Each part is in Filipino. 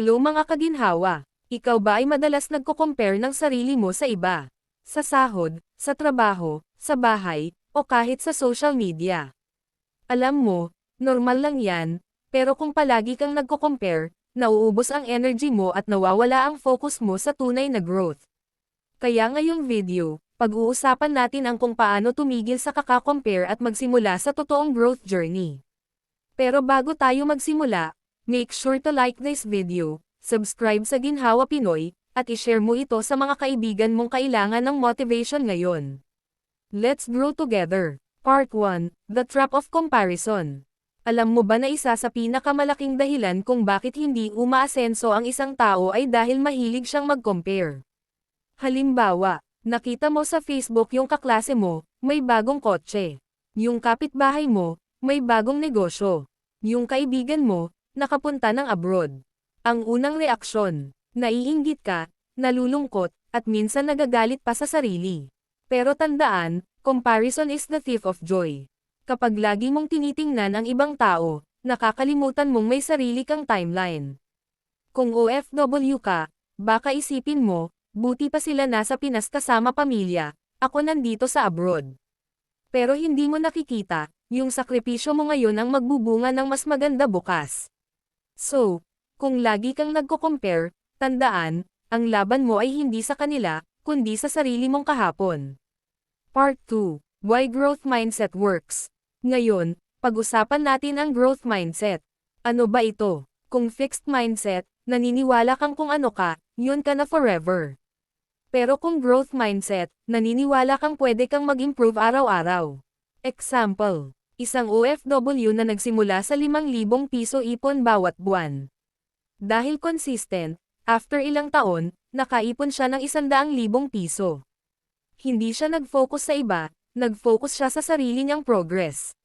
Hello mga kaginhawa! Ikaw ba ay madalas nagko-compare ng sarili mo sa iba? Sa sahod, sa trabaho, sa bahay, o kahit sa social media? Alam mo, normal lang yan, pero kung palagi kang nagko-compare, nauubos ang energy mo at nawawala ang focus mo sa tunay na growth. Kaya ngayong video, pag-uusapan natin ang kung paano tumigil sa kaka-compare at magsimula sa totoong growth journey. Pero bago tayo magsimula, make sure to like this video, subscribe sa Ginhawa Pinoy, at i-share mo ito sa mga kaibigan mong kailangan ng motivation ngayon. Let's grow together. Part 1, The Trap of Comparison. Alam mo ba na isa sa pinakamalaking dahilan kung bakit hindi umaasenso ang isang tao ay dahil mahilig siyang mag-compare? Halimbawa, nakita mo sa Facebook yung kaklase mo, may bagong kotse. Yung kapitbahay mo, may bagong negosyo. Yung kaibigan mo, nakapunta ng abroad. Ang unang reaksyon, naiinggit ka, nalulungkot, at minsan nagagalit pa sa sarili. Pero tandaan, comparison is the thief of joy. Kapag lagi mong tinitingnan ang ibang tao, nakakalimutan mong may sarili kang timeline. Kung OFW ka, baka isipin mo, buti pa sila nasa Pinas kasama pamilya, ako nandito sa abroad. Pero hindi mo nakikita, yung sakripisyo mo ngayon ang magbubunga ng mas maganda bukas. So, kung lagi kang nagko-compare, tandaan, ang laban mo ay hindi sa kanila, kundi sa sarili mong kahapon. Part 2, Why Growth Mindset Works. Ngayon, pag-usapan natin ang growth mindset. Ano ba ito? Kung fixed mindset, naniniwala kang kung ano ka, yun ka na forever. Pero kung growth mindset, naniniwala kang pwede kang mag-improve araw-araw. Example, isang OFW na nagsimula sa 5,000 piso ipon bawat buwan. Dahil consistent, after ilang taon, nakaipon siya ng 100,000 piso. Hindi siya nag-focus sa iba, nag-focus siya sa sarili niyang progress.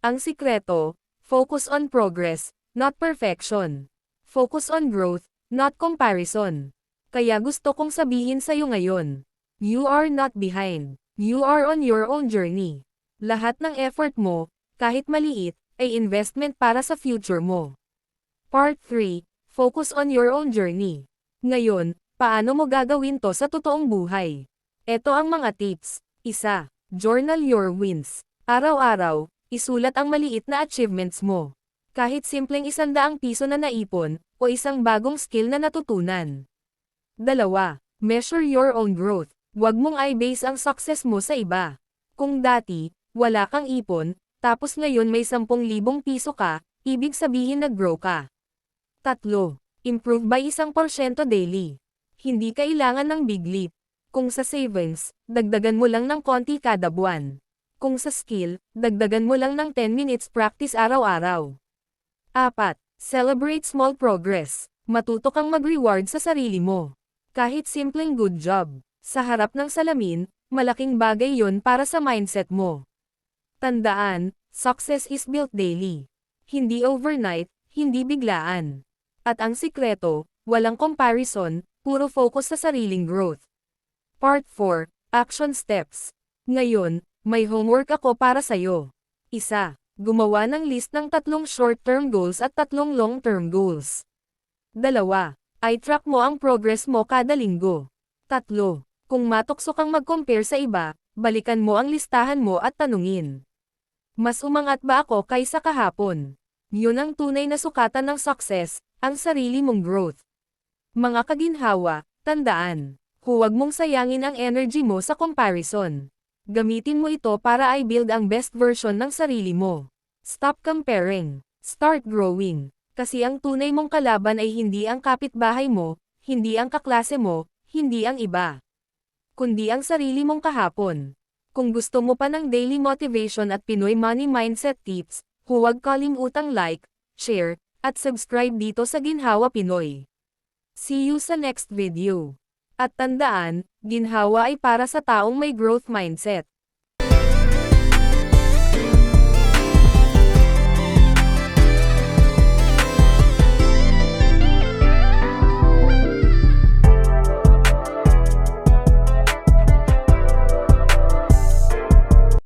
Ang sikreto, focus on progress, not perfection. Focus on growth, not comparison. Kaya gusto kong sabihin sa'yo ngayon, you are not behind, you are on your own journey. Lahat ng effort mo, kahit maliit, ay investment para sa future mo. Part 3, Focus on your own journey. Ngayon, paano mo gagawin to sa totoong buhay? Ito ang mga tips. 1. Journal your wins. Araw-araw, isulat ang maliit na achievements mo. Kahit simpleng 100 piso na naipon, o isang bagong skill na natutunan. 2. Measure your own growth. Huwag mong i-base ang success mo sa iba. Kung dati, wala kang ipon, tapos ngayon may 10,000 piso ka, ibig sabihin nag-grow ka. 3. Improve by 1% daily. Hindi kailangan ng big leap. Kung sa savings, dagdagan mo lang ng konti kada buwan. Kung sa skill, dagdagan mo lang ng 10 minutes practice araw-araw. 4. Celebrate small progress. Matuto kang mag-reward sa sarili mo. Kahit simpleng good job, sa harap ng salamin, malaking bagay yon para sa mindset mo. Tandaan, success is built daily. Hindi overnight, hindi biglaan. At ang sikreto, walang comparison, puro focus sa sariling growth. Part 4, Action Steps. Ngayon, may homework ako para sa'yo. 1. Gumawa ng list ng 3 short-term goals at 3 long-term goals. 2. I-track mo ang progress mo kada linggo. 3. Kung matukso kang mag-compare sa iba, balikan mo ang listahan mo at tanungin. Mas umangat ba ako kaysa kahapon? Yun ang tunay na sukatan ng success, ang sarili mong growth. Mga kaginhawa, tandaan. Huwag mong sayangin ang energy mo sa comparison. Gamitin mo ito para i-build ang best version ng sarili mo. Stop comparing. Start growing. Kasi ang tunay mong kalaban ay hindi ang kapitbahay mo, hindi ang kaklase mo, hindi ang iba. Kundi ang sarili mong kahapon. Kung gusto mo pa ng daily motivation at Pinoy money mindset tips, huwag kalimutang like, share, at subscribe dito sa Ginhawa Pinoy. See you sa next video. At tandaan, ginhawa ay para sa taong may growth mindset.